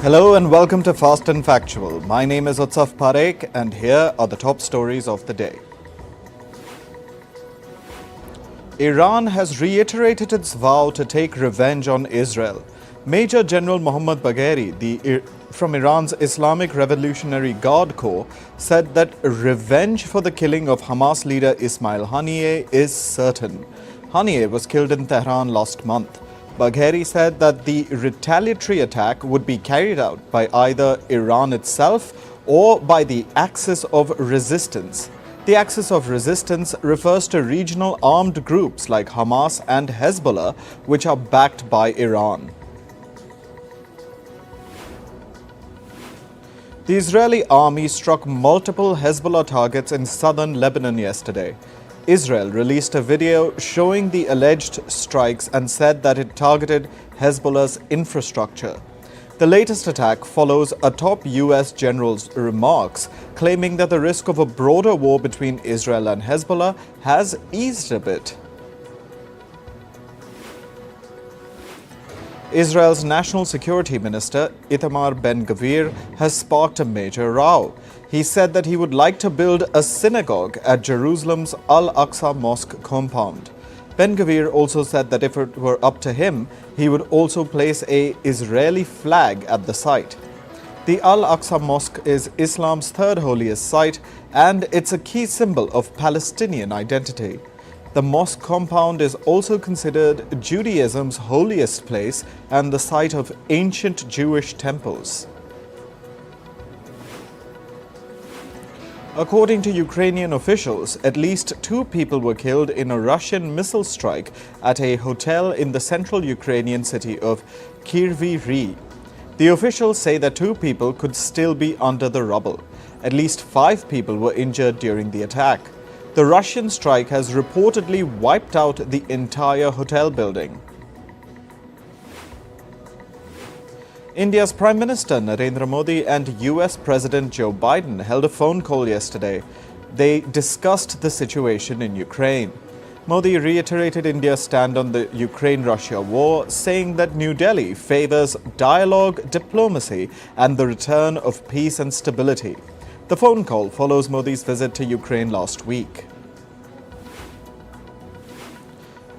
Hello and welcome to Fast and Factual. My name is Utsaf Parekh and here are the top stories of the day. Iran has reiterated its vow to take revenge on Israel. Major General Mohammad Bagheri, from Iran's Islamic Revolutionary Guard Corps, said that revenge for the killing of Hamas leader Ismail Haniyeh is certain. Haniyeh was killed in Tehran last month. Bagheri said that the retaliatory attack would be carried out by either Iran itself or by the Axis of Resistance. The Axis of Resistance refers to regional armed groups like Hamas and Hezbollah, which are backed by Iran. The Israeli army struck multiple Hezbollah targets in southern Lebanon yesterday. Israel released a video showing the alleged strikes and said that it targeted Hezbollah's infrastructure. The latest attack follows a top US general's remarks claiming that the risk of a broader war between Israel and Hezbollah has eased a bit. Israel's National Security Minister Itamar Ben-Gvir has sparked a major row. He said that he would like to build a synagogue at Jerusalem's Al-Aqsa mosque compound. Ben-Gvir also said that if it were up to him, he would also place an Israeli flag at the site. The Al-Aqsa mosque is Islam's third holiest site and it's a key symbol of Palestinian identity. The mosque compound is also considered Judaism's holiest place and the site of ancient Jewish temples. According to Ukrainian officials, at least 2 people were killed in a Russian missile strike at a hotel in the central Ukrainian city of Kryvyi Rih. The officials say that 2 people could still be under the rubble. At least 5 people were injured during the attack. The Russian strike has reportedly wiped out the entire hotel building. India's Prime Minister Narendra Modi and US President Joe Biden held a phone call yesterday. They discussed the situation in Ukraine. Modi reiterated India's stand on the Ukraine-Russia war, saying that New Delhi favors dialogue, diplomacy, and the return of peace and stability. The phone call follows Modi's visit to Ukraine last week.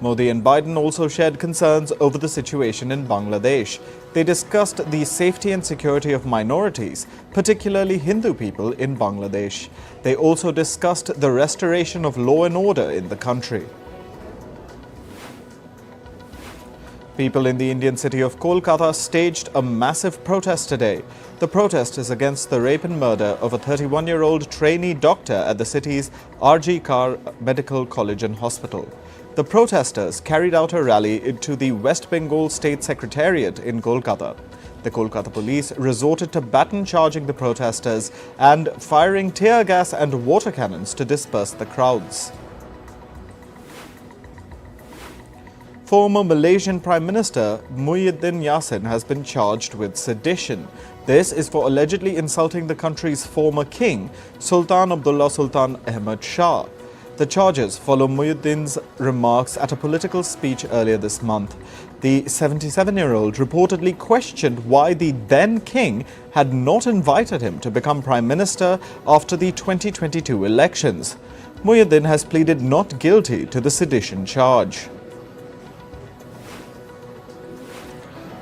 Modi and Biden also shared concerns over the situation in Bangladesh. They discussed the safety and security of minorities, particularly Hindu people in Bangladesh. They also discussed the restoration of law and order in the country. People in the Indian city of Kolkata staged a massive protest today. The protest is against the rape and murder of a 31-year-old trainee doctor at the city's RG Kar Medical College and Hospital. The protesters carried out a rally to the West Bengal State Secretariat in Kolkata. The Kolkata police resorted to baton charging the protesters and firing tear gas and water cannons to disperse the crowds. Former Malaysian Prime Minister Muhyiddin Yassin has been charged with sedition. This is for allegedly insulting the country's former king, Sultan Abdullah Sultan Ahmad Shah. The charges follow Muhyiddin's remarks at a political speech earlier this month. The 77-year-old reportedly questioned why the then king had not invited him to become prime minister after the 2022 elections. Muhyiddin has pleaded not guilty to the sedition charge.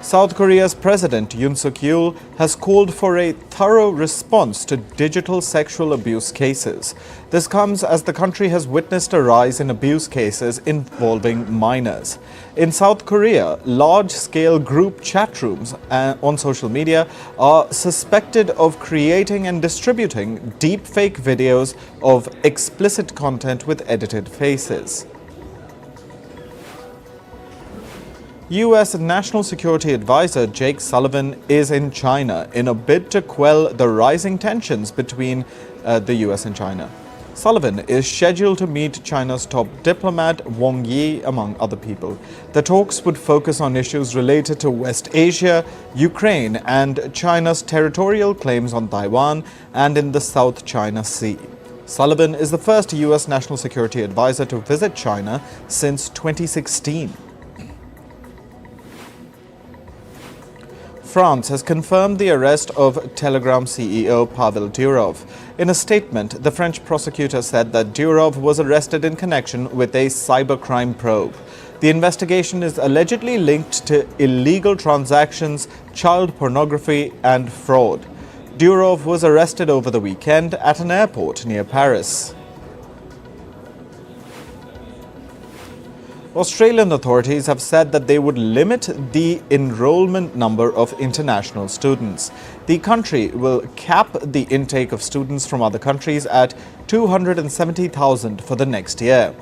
South Korea's President Yoon Suk-yeol has called for a thorough response to digital sexual abuse cases. This comes as the country has witnessed a rise in abuse cases involving minors. In South Korea, large-scale group chat rooms on social media are suspected of creating and distributing deepfake videos of explicit content with edited faces. U.S. National Security Advisor Jake Sullivan is in China in a bid to quell the rising tensions between the U.S. and China. Sullivan is scheduled to meet China's top diplomat Wang Yi, among other people. The talks would focus on issues related to West Asia, Ukraine, and China's territorial claims on Taiwan and in the South China Sea. Sullivan is the first U.S. National Security Advisor to visit China since 2016. France has confirmed the arrest of Telegram CEO Pavel Durov. In a statement, the French prosecutor said that Durov was arrested in connection with a cybercrime probe. The investigation is allegedly linked to illegal transactions, child pornography and fraud. Durov was arrested over the weekend at an airport near Paris. Australian authorities have said that they would limit the enrollment number of international students. The country will cap the intake of students from other countries at 270,000 for the next year.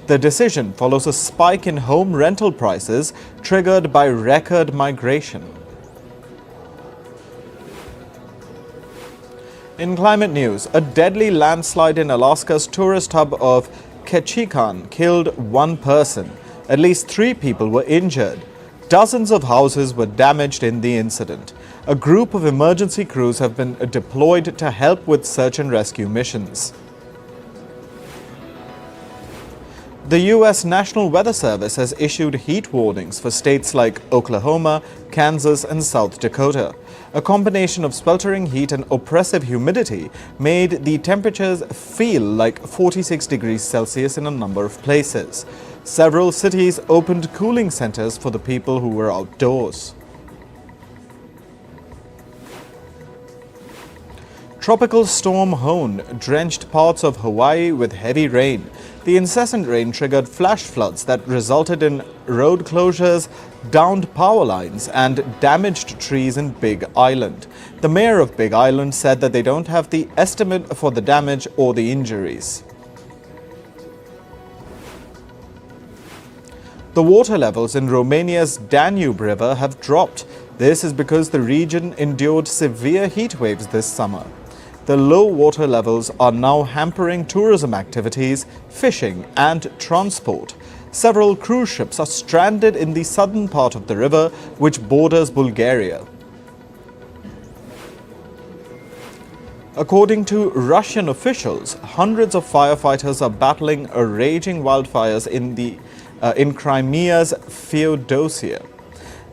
The decision follows a spike in home rental prices triggered by record migration. In climate news, a deadly landslide in Alaska's tourist hub of Ketchikan killed one person. At least 3 people were injured. Dozens of houses were damaged in the incident. A group of emergency crews have been deployed to help with search and rescue missions. The U.S. National Weather Service has issued heat warnings for states like Oklahoma, Kansas, and South Dakota. A combination of sweltering heat and oppressive humidity made the temperatures feel like 46 degrees Celsius in a number of places. Several cities opened cooling centers for the people who were outdoors. Tropical storm Hone drenched parts of Hawaii with heavy rain. The incessant rain triggered flash floods that resulted in road closures, downed power lines, and damaged trees in Big Island. The mayor of Big Island said that they don't have the estimate for the damage or the injuries. The water levels in Romania's Danube River have dropped. This is because the region endured severe heat waves this summer. The low water levels are now hampering tourism activities, fishing, and transport. Several cruise ships are stranded in the southern part of the river, which borders Bulgaria. According to Russian officials, hundreds of firefighters are battling raging wildfires in Crimea's Feodosia.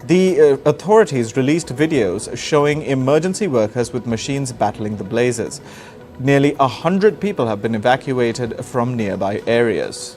The authorities released videos showing emergency workers with machines battling the blazes. Nearly 100 people have been evacuated from nearby areas.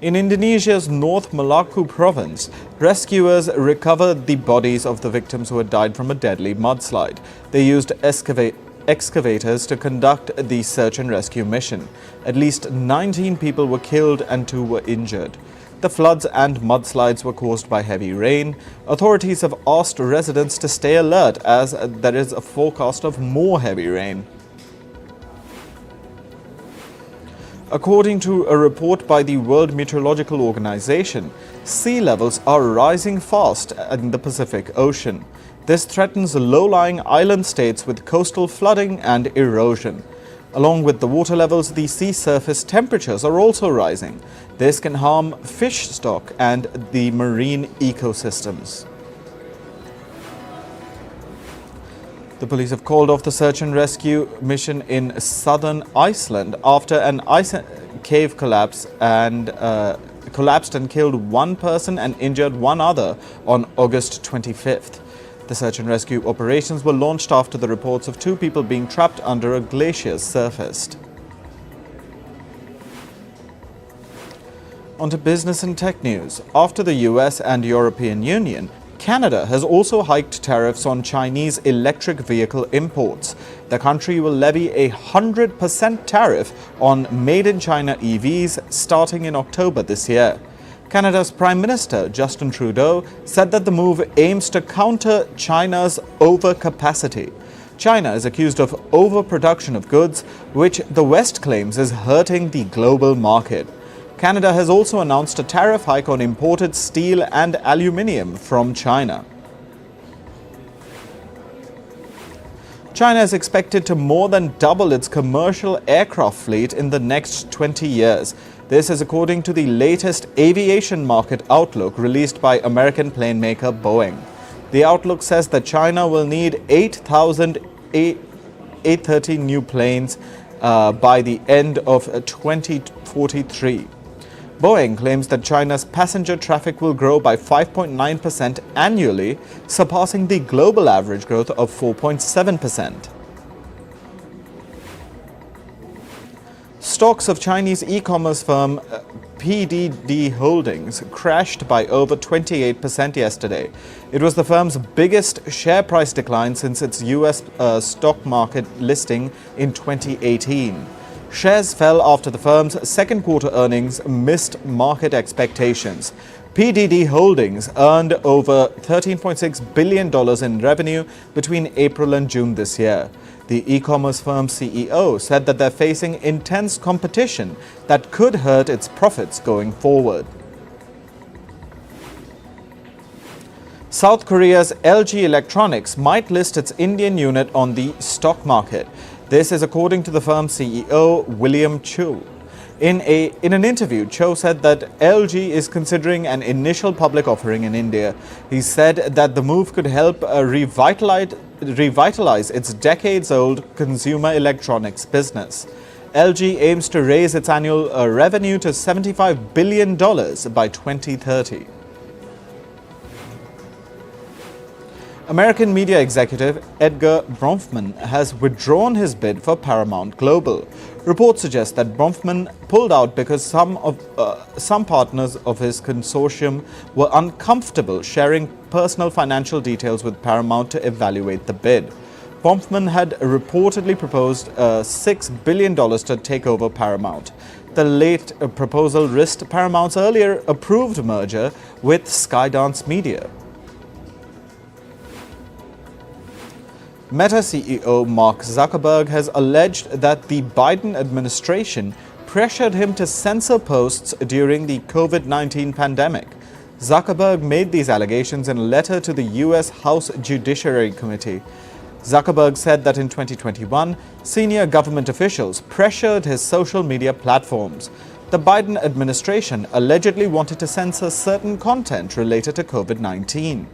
In Indonesia's North Maluku province, rescuers recovered the bodies of the victims who had died from a deadly mudslide. They used excavators to conduct the search and rescue mission. At least 19 people were killed and 2 were injured. The floods and mudslides were caused by heavy rain. Authorities have asked residents to stay alert as there is a forecast of more heavy rain. According to a report by the World Meteorological Organization, sea levels are rising fast in the Pacific Ocean. This threatens low-lying island states with coastal flooding and erosion. Along with the water levels, the sea surface temperatures are also rising. This can harm fish stock and the marine ecosystems. The police have called off the search and rescue mission in southern Iceland after an ice cave collapsed and killed one person and injured one other on August 25th. The search and rescue operations were launched after the reports of 2 people being trapped under a glacier surfaced. On to business and tech news. After the US and European Union, Canada has also hiked tariffs on Chinese electric vehicle imports. The country will levy a 100% tariff on made-in-China EVs starting in October this year. Canada's Prime Minister, Justin Trudeau, said that the move aims to counter China's overcapacity. China is accused of overproduction of goods, which the West claims is hurting the global market. Canada has also announced a tariff hike on imported steel and aluminium from China. China is expected to more than double its commercial aircraft fleet in the next 20 years. This is according to the latest aviation market outlook released by American plane maker Boeing. The outlook says that China will need 8,000 A330 new planes by the end of 2043. Boeing claims that China's passenger traffic will grow by 5.9% annually, surpassing the global average growth of 4.7%. Stocks of Chinese e-commerce firm PDD Holdings crashed by over 28% yesterday. It was the firm's biggest share price decline since its US stock market listing in 2018. Shares fell after the firm's second quarter earnings missed market expectations. PDD Holdings earned over $13.6 billion in revenue between April and June this year. The e-commerce firm's CEO said that they're facing intense competition that could hurt its profits going forward. South Korea's LG Electronics might list its Indian unit on the stock market. This is according to the firm's CEO, William Chu. In an interview, Cho said that LG is considering an initial public offering in India. He said that the move could help revitalize its decades-old consumer electronics business. LG aims to raise its annual revenue to $75 billion by 2030. American media executive Edgar Bronfman has withdrawn his bid for Paramount Global. Reports suggest that Bronfman pulled out because some partners of his consortium were uncomfortable sharing personal financial details with Paramount to evaluate the bid. Bronfman had reportedly proposed $6 billion to take over Paramount. The late proposal risked Paramount's earlier approved merger with Skydance Media. Meta CEO Mark Zuckerberg has alleged that the Biden administration pressured him to censor posts during the COVID-19 pandemic. Zuckerberg made these allegations in a letter to the U.S. House Judiciary Committee. Zuckerberg said that in 2021, senior government officials pressured his social media platforms. The Biden administration allegedly wanted to censor certain content related to COVID-19.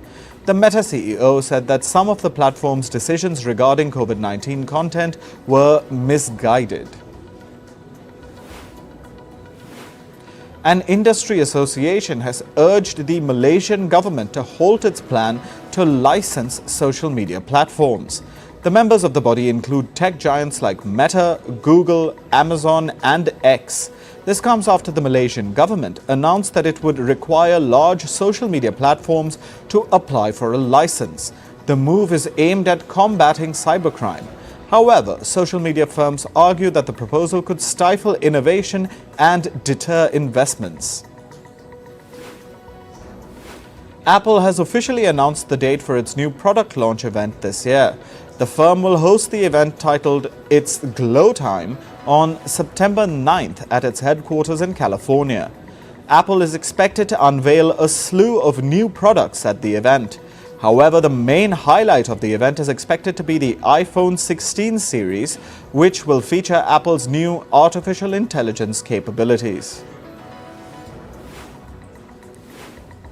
The Meta CEO said that some of the platform's decisions regarding COVID-19 content were misguided. An industry association has urged the Malaysian government to halt its plan to license social media platforms. The members of the body include tech giants like Meta, Google, Amazon, and X. This comes after the Malaysian government announced that it would require large social media platforms to apply for a license. The move is aimed at combating cybercrime. However, social media firms argue that the proposal could stifle innovation and deter investments. Apple has officially announced the date for its new product launch event this year. The firm will host the event titled It's Glow Time on September 9th at its headquarters in California. Apple is expected to unveil a slew of new products at the event. However, the main highlight of the event is expected to be the iPhone 16 series, which will feature Apple's new artificial intelligence capabilities.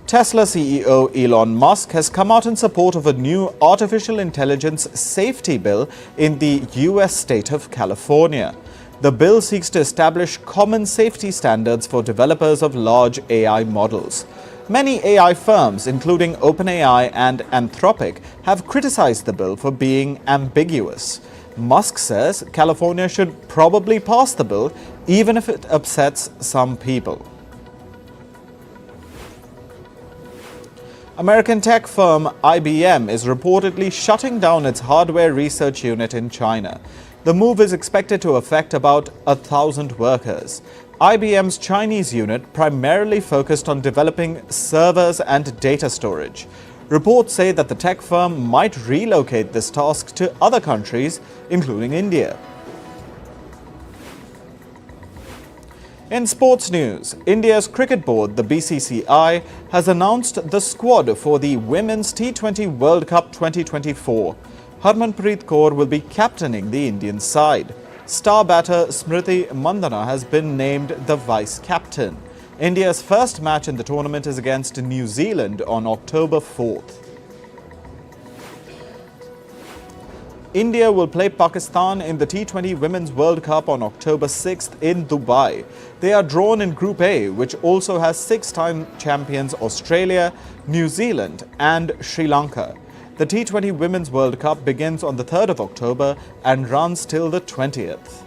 Tesla CEO Elon Musk has come out in support of a new artificial intelligence safety bill in the U.S. state of California. The bill seeks to establish common safety standards for developers of large AI models. Many AI firms, including OpenAI and Anthropic, have criticized the bill for being ambiguous. Musk says California should probably pass the bill, even if it upsets some people. American tech firm IBM is reportedly shutting down its hardware research unit in China. The move is expected to affect about 1,000 workers. IBM's Chinese unit primarily focused on developing servers and data storage. Reports say that the tech firm might relocate this task to other countries, including India. In sports news, India's cricket board, the BCCI, has announced the squad for the Women's T20 World Cup 2024. Harmanpreet Kaur will be captaining the Indian side. Star batter Smriti Mandhana has been named the vice-captain. India's first match in the tournament is against New Zealand on October 4th. India will play Pakistan in the T20 Women's World Cup on October 6th in Dubai. They are drawn in Group A, which also has six-time champions Australia, New Zealand and Sri Lanka. The T20 Women's World Cup begins on the 3rd of October and runs till the 20th.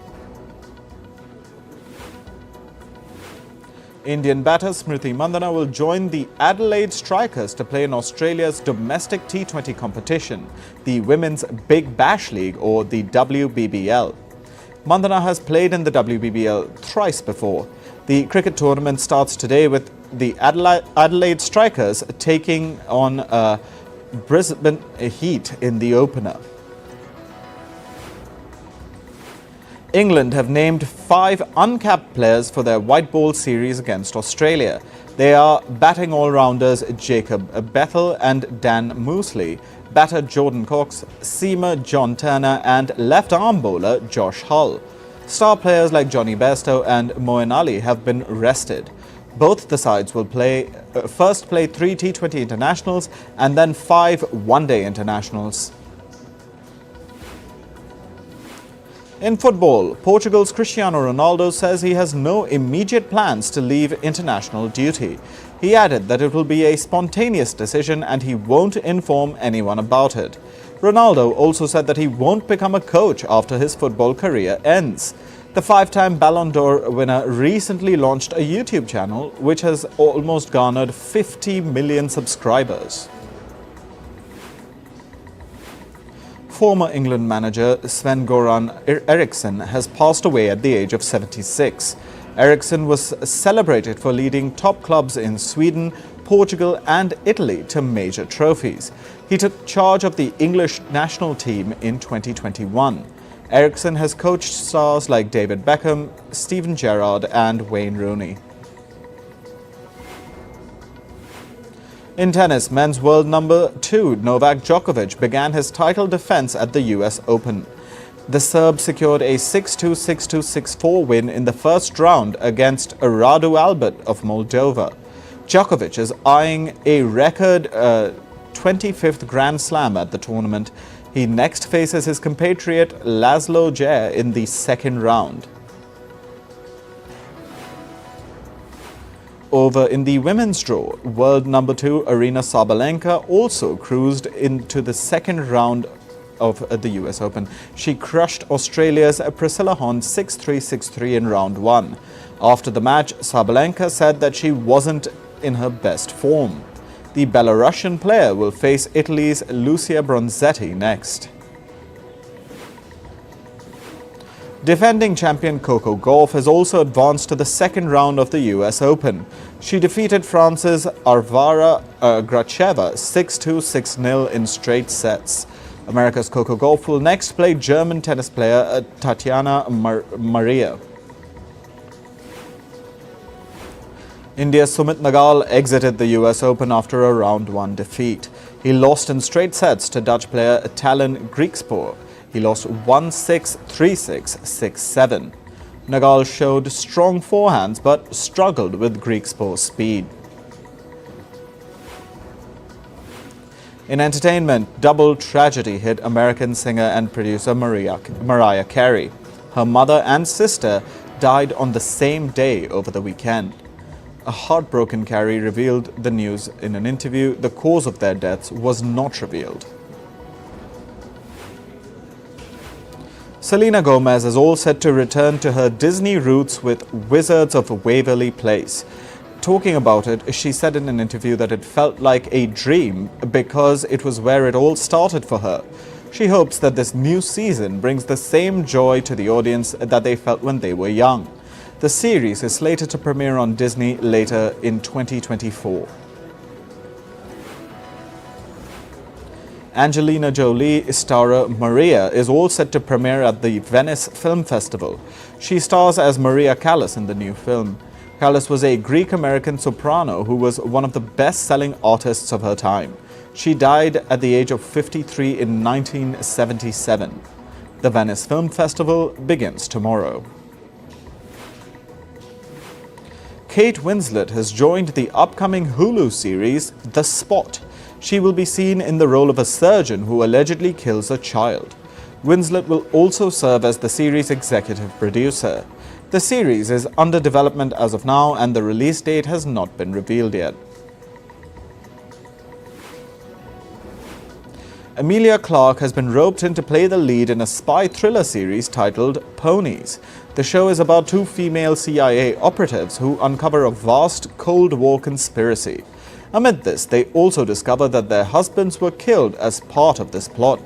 Indian batter Smriti Mandhana will join the Adelaide Strikers to play in Australia's domestic T20 competition, the Women's Big Bash League or the WBBL. Mandhana has played in the WBBL thrice before. The cricket tournament starts today with the Adelaide Strikers taking on Brisbane Heat in the opener. England have named 5 uncapped players for their white ball series against Australia. They are batting all-rounders Jacob Bethel and Dan Moosley, batter Jordan Cox, seamer John Turner and left-arm bowler Josh Hull. Star players like Johnny Bairstow and Moeen Ali have been rested. Both the sides will first play 3 T20 internationals and then 5 one-day internationals. In football, Portugal's Cristiano Ronaldo says he has no immediate plans to leave international duty. He added that it will be a spontaneous decision and he won't inform anyone about it. Ronaldo also said that he won't become a coach after his football career ends. The 5-time Ballon d'Or winner recently launched a YouTube channel which has almost garnered 50 million subscribers. Former England manager Sven-Göran Eriksson has passed away at the age of 76. Eriksson was celebrated for leading top clubs in Sweden, Portugal and Italy to major trophies. He took charge of the English national team in 2021. Eriksson has coached stars like David Beckham, Steven Gerrard and Wayne Rooney. In tennis, men's world number 2 Novak Djokovic began his title defense at the US Open. The Serb secured a 6-2, 6-2, 6-4 win in the first round against Radu Albert of Moldova. Djokovic is eyeing a record 25th Grand Slam at the tournament. He next faces his compatriot Laszlo Djere in the second round. Over in the women's draw, world number 2 Aryna Sabalenka also cruised into the second round of the US Open. She crushed Australia's Priscilla Hon 6-3, 6-3 in round 1. After the match, Sabalenka said that she wasn't in her best form. The Belarusian player will face Italy's Lucia Bronzetti next. Defending champion Coco Gauff has also advanced to the second round of the US Open. She defeated France's Varvara Gracheva 6-2, 6-0 in straight sets. America's Coco Gauff will next play German tennis player Tatiana Maria. India's Sumit Nagal exited the US Open after a round 1 defeat. He lost in straight sets to Dutch player Tallon Griekspoor. He lost 1-6, 3-6, 6-7. Nagal showed strong forehands but struggled with Griekspoor's speed. In entertainment, double tragedy hit American singer and producer Mariah Carey. Her mother and sister died on the same day over the weekend. A heartbroken Carey revealed the news in an interview. The cause of their deaths was not revealed. Selena Gomez is all set to return to her Disney roots with Wizards of Waverly Place. Talking about it, she said in an interview that it felt like a dream because it was where it all started for her. She hopes that this new season brings the same joy to the audience that they felt when they were young. The series is slated to premiere on Disney later in 2024. Angelina Jolie starrer Maria is all set to premiere at the Venice Film Festival. She stars as Maria Callas in the new film. Callas was a Greek-American soprano who was one of the best-selling artists of her time. She died at the age of 53 in 1977. The Venice Film Festival begins tomorrow. Kate Winslet has joined the upcoming Hulu series The Spot. She will be seen in the role of a surgeon who allegedly kills a child. Winslet will also serve as the series' executive producer. The series is under development as of now, and the release date has not been revealed yet. Emilia Clarke has been roped in to play the lead in a spy thriller series titled Ponies. The show is about two female CIA operatives who uncover a vast Cold War conspiracy. Amid this, they also discover that their husbands were killed as part of this plot.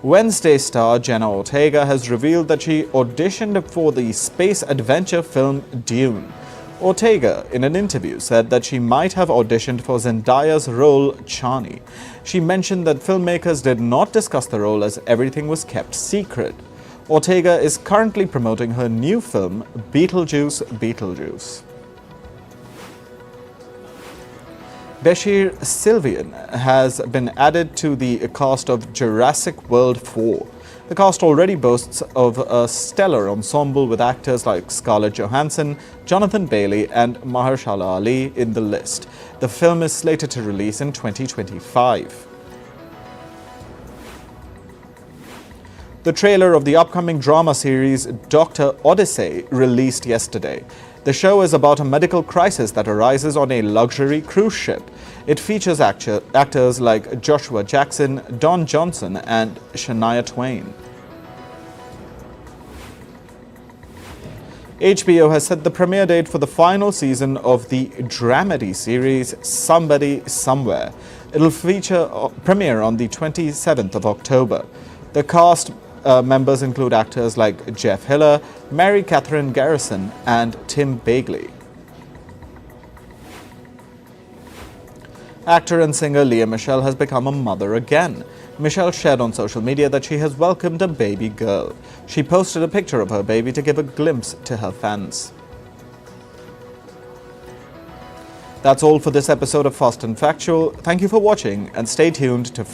Wednesday star Jenna Ortega has revealed that she auditioned for the space adventure film Dune. Ortega, in an interview, said that she might have auditioned for Zendaya's role Chani. She mentioned that filmmakers did not discuss the role as everything was kept secret. Ortega is currently promoting her new film, Beetlejuice, Beetlejuice. Bashir Sylvian has been added to the cast of Jurassic World 4. The cast already boasts of a stellar ensemble with actors like Scarlett Johansson, Jonathan Bailey and Mahershala Ali in the list. The film is slated to release in 2025. The trailer of the upcoming drama series Dr. Odyssey released yesterday. The show is about a medical crisis that arises on a luxury cruise ship. It features actors like Joshua Jackson, Don Johnson, and Shania Twain. HBO has set the premiere date for the final season of the dramedy series Somebody Somewhere. It'll premiere on the 27th of October. The cast members include actors like Jeff Hiller, Mary Catherine Garrison, and Tim Bagley. Actor and singer Lea Michele has become a mother again. Michele shared on social media that she has welcomed a baby girl. She posted a picture of her baby to give a glimpse to her fans. That's all for this episode of Fast and Factual. Thank you for watching and stay tuned to